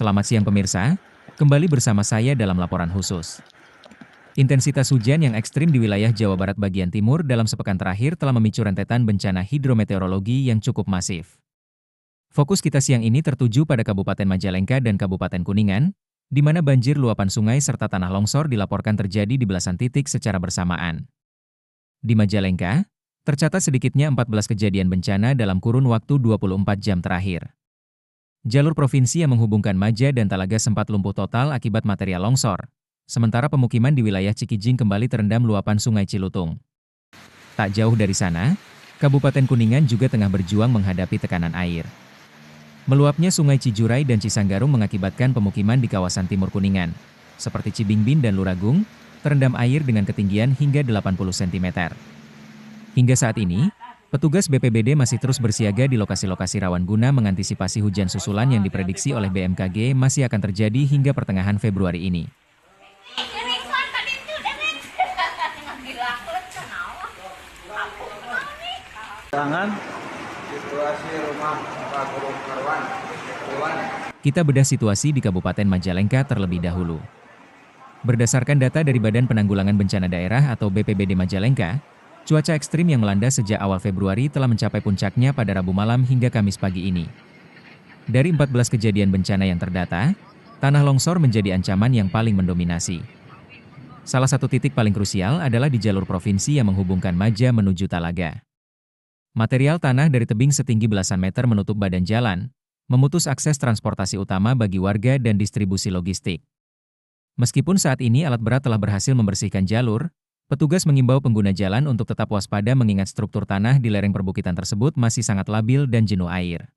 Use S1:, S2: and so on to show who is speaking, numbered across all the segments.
S1: Selamat siang pemirsa, kembali bersama saya dalam laporan khusus. Intensitas hujan yang ekstrim di wilayah Jawa Barat bagian timur dalam sepekan terakhir telah memicu rentetan bencana hidrometeorologi yang cukup masif. Fokus kita siang ini tertuju pada Kabupaten Majalengka dan Kabupaten Kuningan, di mana banjir luapan sungai serta tanah longsor dilaporkan terjadi di belasan titik secara bersamaan. Di Majalengka, tercatat sedikitnya 14 kejadian bencana dalam kurun waktu 24 jam terakhir. Jalur provinsi yang menghubungkan Maja dan Talaga sempat lumpuh total akibat material longsor, sementara pemukiman di wilayah Cikijing kembali terendam luapan Sungai Cilutung. Tak jauh dari sana, Kabupaten Kuningan juga tengah berjuang menghadapi tekanan air. Meluapnya Sungai Cijurai dan Cisanggarung mengakibatkan pemukiman di kawasan timur Kuningan, seperti Cibingbin dan Luragung, terendam air dengan ketinggian hingga 80 cm. Hingga saat ini, petugas BPBD masih terus bersiaga di lokasi-lokasi rawan guna mengantisipasi hujan susulan yang diprediksi oleh BMKG masih akan terjadi hingga pertengahan Februari ini. Kita bedah situasi di Kabupaten Majalengka terlebih dahulu. Berdasarkan data dari Badan Penanggulangan Bencana Daerah atau BPBD Majalengka, cuaca ekstrim yang melanda sejak awal Februari telah mencapai puncaknya pada Rabu malam hingga Kamis pagi ini. Dari 14 kejadian bencana yang terdata, tanah longsor menjadi ancaman yang paling mendominasi. Salah satu titik paling krusial adalah di jalur provinsi yang menghubungkan Maja menuju Talaga. Material tanah dari tebing setinggi belasan meter menutup badan jalan, memutus akses transportasi utama bagi warga dan distribusi logistik. Meskipun saat ini alat berat telah berhasil membersihkan jalur, petugas mengimbau pengguna jalan untuk tetap waspada mengingat struktur tanah di lereng perbukitan tersebut masih sangat labil dan jenuh air.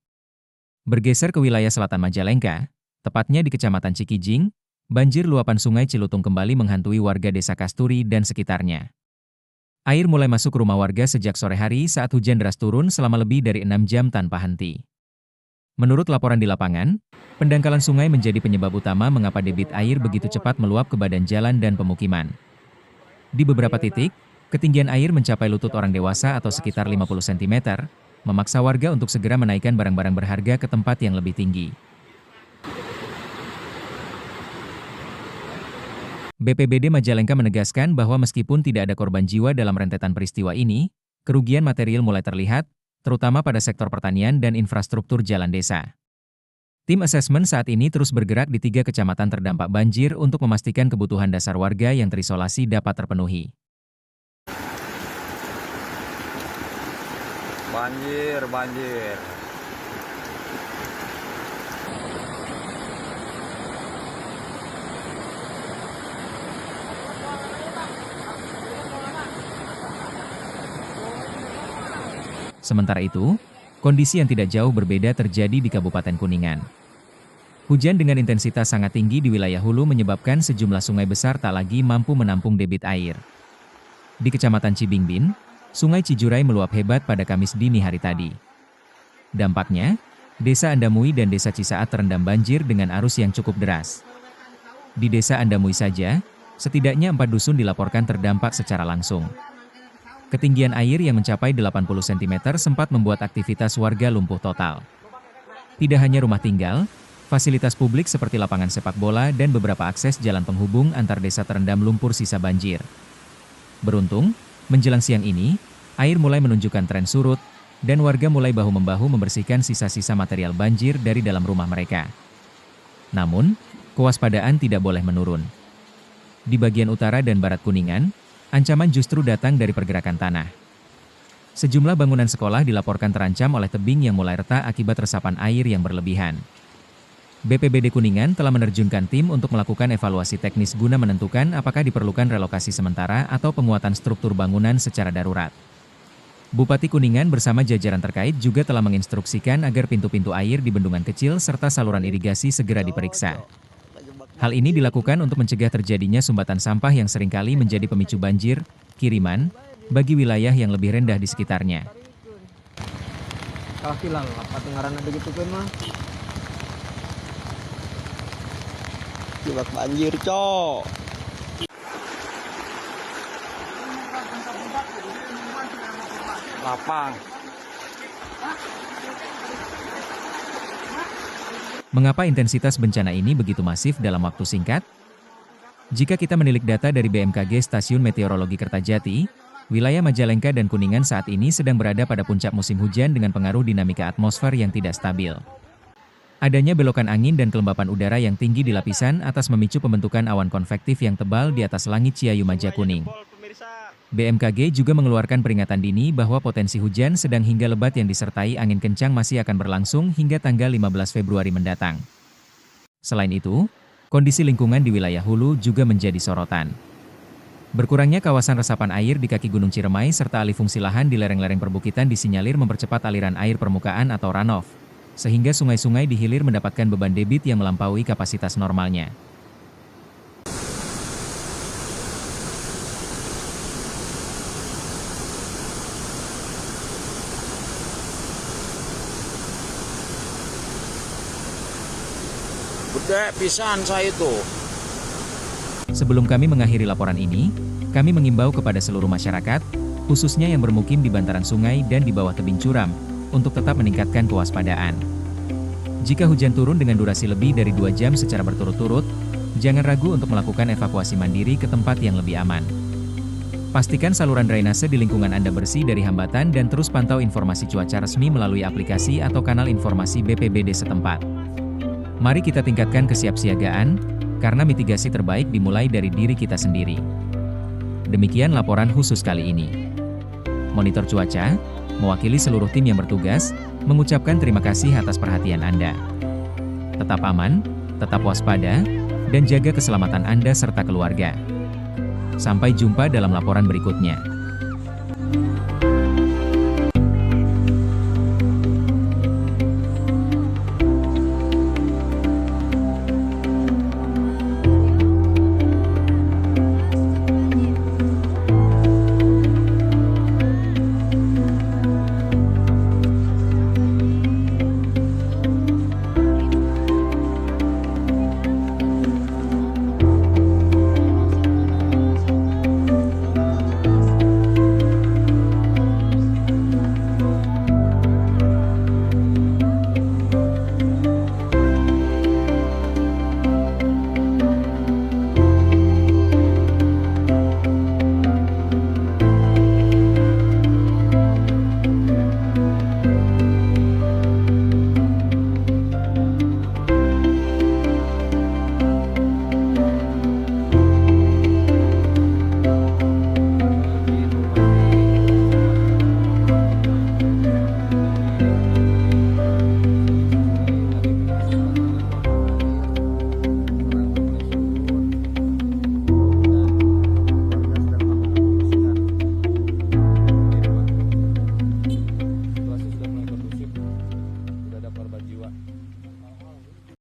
S1: Bergeser ke wilayah selatan Majalengka, tepatnya di Kecamatan Cikijing, banjir luapan Sungai Cilutung kembali menghantui warga Desa Kasturi dan sekitarnya. Air mulai masuk ke rumah warga sejak sore hari saat hujan deras turun selama lebih dari 6 jam tanpa henti. Menurut laporan di lapangan, pendangkalan sungai menjadi penyebab utama mengapa debit air begitu cepat meluap ke badan jalan dan pemukiman. Di beberapa titik, ketinggian air mencapai lutut orang dewasa atau sekitar 50 cm, memaksa warga untuk segera menaikkan barang-barang berharga ke tempat yang lebih tinggi. BPBD Majalengka menegaskan bahwa meskipun tidak ada korban jiwa dalam rentetan peristiwa ini, kerugian material mulai terlihat, terutama pada sektor pertanian dan infrastruktur jalan desa. Tim asesmen saat ini terus bergerak di 3 kecamatan terdampak banjir untuk memastikan kebutuhan dasar warga yang terisolasi dapat terpenuhi.
S2: Banjir.
S1: Sementara itu, kondisi yang tidak jauh berbeda terjadi di Kabupaten Kuningan. Hujan dengan intensitas sangat tinggi di wilayah hulu menyebabkan sejumlah sungai besar tak lagi mampu menampung debit air. Di Kecamatan Cibingbin, Sungai Cijurai meluap hebat pada Kamis dini hari tadi. Dampaknya, Desa Andamui dan Desa Cisaat terendam banjir dengan arus yang cukup deras. Di Desa Andamui saja, setidaknya 4 dusun dilaporkan terdampak secara langsung. Ketinggian air yang mencapai 80 cm sempat membuat aktivitas warga lumpuh total. Tidak hanya rumah tinggal, fasilitas publik seperti lapangan sepak bola dan beberapa akses jalan penghubung antar desa terendam lumpur sisa banjir. Beruntung, menjelang siang ini, air mulai menunjukkan tren surut, dan warga mulai bahu-membahu membersihkan sisa-sisa material banjir dari dalam rumah mereka. Namun, kewaspadaan tidak boleh menurun. Di bagian utara dan barat Kuningan, ancaman justru datang dari pergerakan tanah. Sejumlah bangunan sekolah dilaporkan terancam oleh tebing yang mulai retak akibat resapan air yang berlebihan. BPBD Kuningan telah menerjunkan tim untuk melakukan evaluasi teknis guna menentukan apakah diperlukan relokasi sementara atau penguatan struktur bangunan secara darurat. Bupati Kuningan bersama jajaran terkait juga telah menginstruksikan agar pintu-pintu air di bendungan kecil serta saluran irigasi segera diperiksa. Hal ini dilakukan untuk mencegah terjadinya sumbatan sampah yang seringkali menjadi pemicu banjir, kiriman, bagi wilayah yang lebih rendah di sekitarnya.
S3: Kakilan lah, patengaran begitu kan mah. Jebak banjir, cok.
S2: Lapang.
S1: Mengapa intensitas bencana ini begitu masif dalam waktu singkat? Jika kita menilik data dari BMKG Stasiun Meteorologi Kertajati, wilayah Majalengka dan Kuningan saat ini sedang berada pada puncak musim hujan dengan pengaruh dinamika atmosfer yang tidak stabil. Adanya belokan angin dan kelembapan udara yang tinggi di lapisan atas memicu pembentukan awan konvektif yang tebal di atas langit Ciayu Maja Kuning. BMKG juga mengeluarkan peringatan dini bahwa potensi hujan sedang hingga lebat yang disertai angin kencang masih akan berlangsung hingga tanggal 15 Februari mendatang. Selain itu, kondisi lingkungan di wilayah hulu juga menjadi sorotan. Berkurangnya kawasan resapan air di kaki Gunung Ciremai serta alih fungsi lahan di lereng-lereng perbukitan disinyalir mempercepat aliran air permukaan atau runoff, sehingga sungai-sungai di hilir mendapatkan beban debit yang melampaui kapasitas normalnya.
S2: Gede pisan saya itu.
S1: Sebelum kami mengakhiri laporan ini, kami mengimbau kepada seluruh masyarakat, khususnya yang bermukim di bantaran sungai dan di bawah tebing curam, untuk tetap meningkatkan kewaspadaan. Jika hujan turun dengan durasi lebih dari 2 jam secara berturut-turut, jangan ragu untuk melakukan evakuasi mandiri ke tempat yang lebih aman. Pastikan saluran drainase di lingkungan Anda bersih dari hambatan dan terus pantau informasi cuaca resmi melalui aplikasi atau kanal informasi BPBD setempat. Mari kita tingkatkan kesiapsiagaan, karena mitigasi terbaik dimulai dari diri kita sendiri. Demikian laporan khusus kali ini. Monitor Cuaca, mewakili seluruh tim yang bertugas, mengucapkan terima kasih atas perhatian Anda. Tetap aman, tetap waspada, dan jaga keselamatan Anda serta keluarga. Sampai jumpa dalam laporan berikutnya.